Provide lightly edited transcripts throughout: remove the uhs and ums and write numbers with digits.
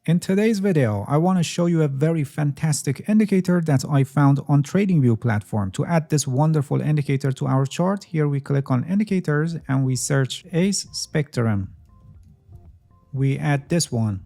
In today's video, I want to show you a very fantastic indicator that I found on TradingView platform. To add this wonderful indicator to our chart, here we click on indicators and we search ACE Spectrum. We add this one.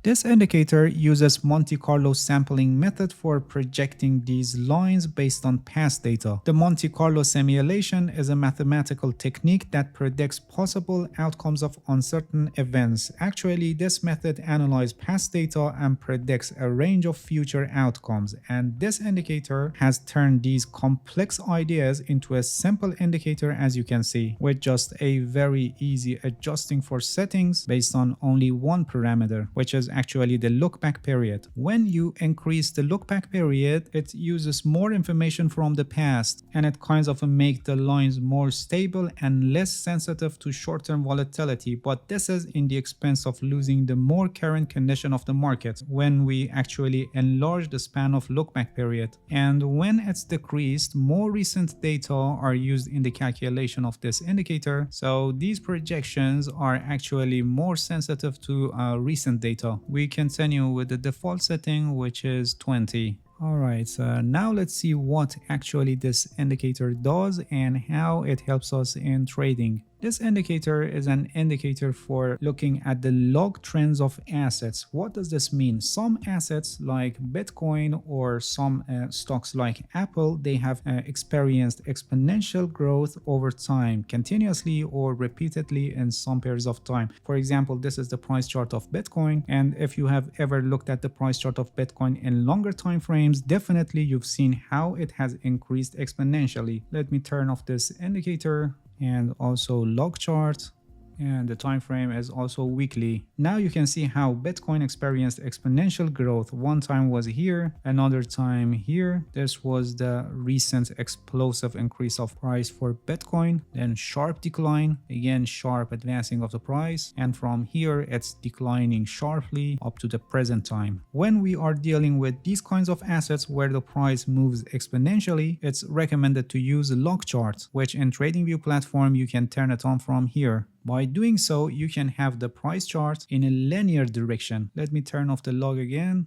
This indicator uses Monte Carlo sampling method for projecting these lines based on past data. The Monte Carlo simulation is a mathematical technique that predicts possible outcomes of uncertain events. Actually, this method analyzes past data and predicts a range of future outcomes, and this indicator has turned these complex ideas into a simple indicator, as you can see, with just a very easy adjusting for settings based on only one parameter, which is actually the look back period. When you increase the look back period, it uses more information from the past and it kind of makes the lines more stable and less sensitive to short-term volatility, but this is in the expense of losing the more current condition of the market when we actually enlarge the span of look back period. And when it's decreased, more recent data are used in the calculation of this indicator, so these projections are actually more sensitive to recent data. We continue with the default setting, which is 20. Alright, so now let's see what actually this indicator does and how it helps us in trading. This indicator is an indicator for looking at the log trends of assets. What does this mean? Some assets like Bitcoin or some stocks like Apple, they have experienced exponential growth over time, continuously or repeatedly in some periods of time. For example, this is the price chart of Bitcoin, and if you have ever looked at the price chart of Bitcoin in longer time frames, definitely you've seen how it has increased exponentially. Let me turn off this indicator and also log chart, and the time frame is also weekly. Now you can see how Bitcoin experienced exponential growth. One time was here, another time here. This was the recent explosive increase of price for Bitcoin, then sharp decline, again sharp advancing of the price, and from here it's declining sharply up to the present time. When we are dealing with these kinds of assets where the price moves exponentially, it's recommended to use a log chart, which in TradingView platform you can turn it on from here. By doing so, you can have the price chart in a linear direction. Let me turn off the log again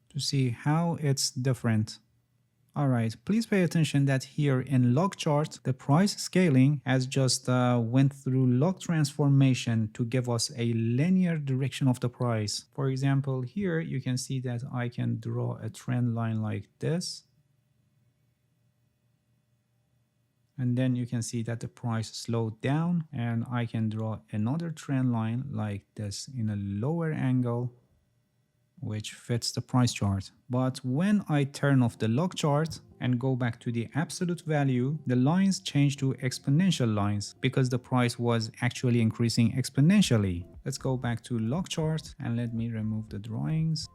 to see how it's different. Alright, please pay attention that here in log chart, the price scaling has just went through log transformation to give us a linear direction of the price. For example, here you can see that I can draw a trend line like this. And then you can see that the price slowed down, and I can draw another trend line like this in a lower angle, which fits the price chart. But when I turn off the log chart and go back to the absolute value, the lines change to exponential lines because the price was actually increasing exponentially. Let's go back to log chart and let me remove the drawings.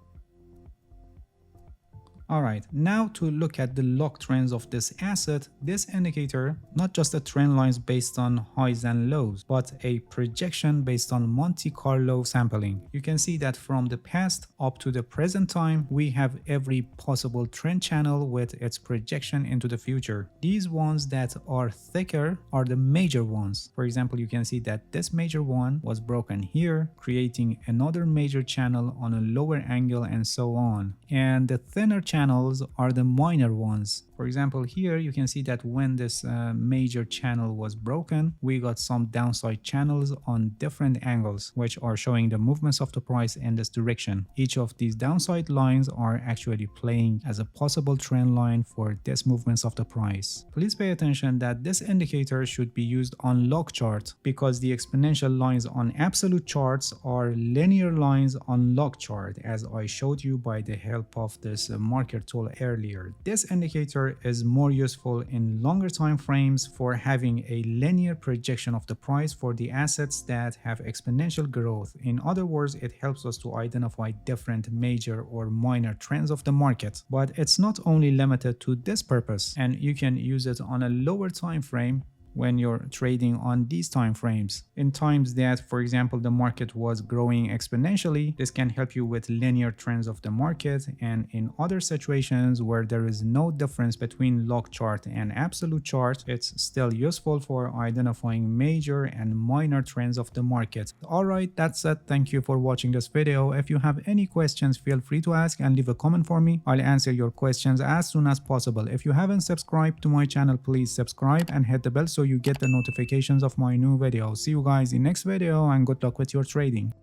Alright, now to look at the log trends of this asset, this indicator, not just the trend lines based on highs and lows, but a projection based on Monte Carlo sampling. You can see that from the past up to the present time, we have every possible trend channel with its projection into the future. These ones that are thicker are the major ones. For example, you can see that this major one was broken here, creating another major channel on a lower angle and so on. And the thinner channels are the minor ones. For example, here you can see that when this major channel was broken, we got some downside channels on different angles, which are showing the movements of the price in this direction. Each of these downside lines are actually playing as a possible trend line for this movements of the price. Please pay attention that this indicator should be used on log chart because the exponential lines on absolute charts are linear lines on log chart, as I showed you by the help of this marker tool earlier. This indicator is more useful in longer time frames for having a linear projection of the price for the assets that have exponential growth. In other words, it helps us to identify different major or minor trends of the market. But it's not only limited to this purpose, and you can use it on a lower time frame when you're trading on these time frames. In times that, for example, the market was growing exponentially, this can help you with linear trends of the market, and in other situations where there is no difference between log chart and absolute chart, it's still useful for identifying major and minor trends of the market. Alright, that's it. Thank you for watching this video. If you have any questions, feel free to ask and leave a comment for me. I'll answer your questions as soon as possible. If you haven't subscribed to my channel, please subscribe and hit the bell so you get the notifications of my new videos. See you guys in next video, and good luck with your trading.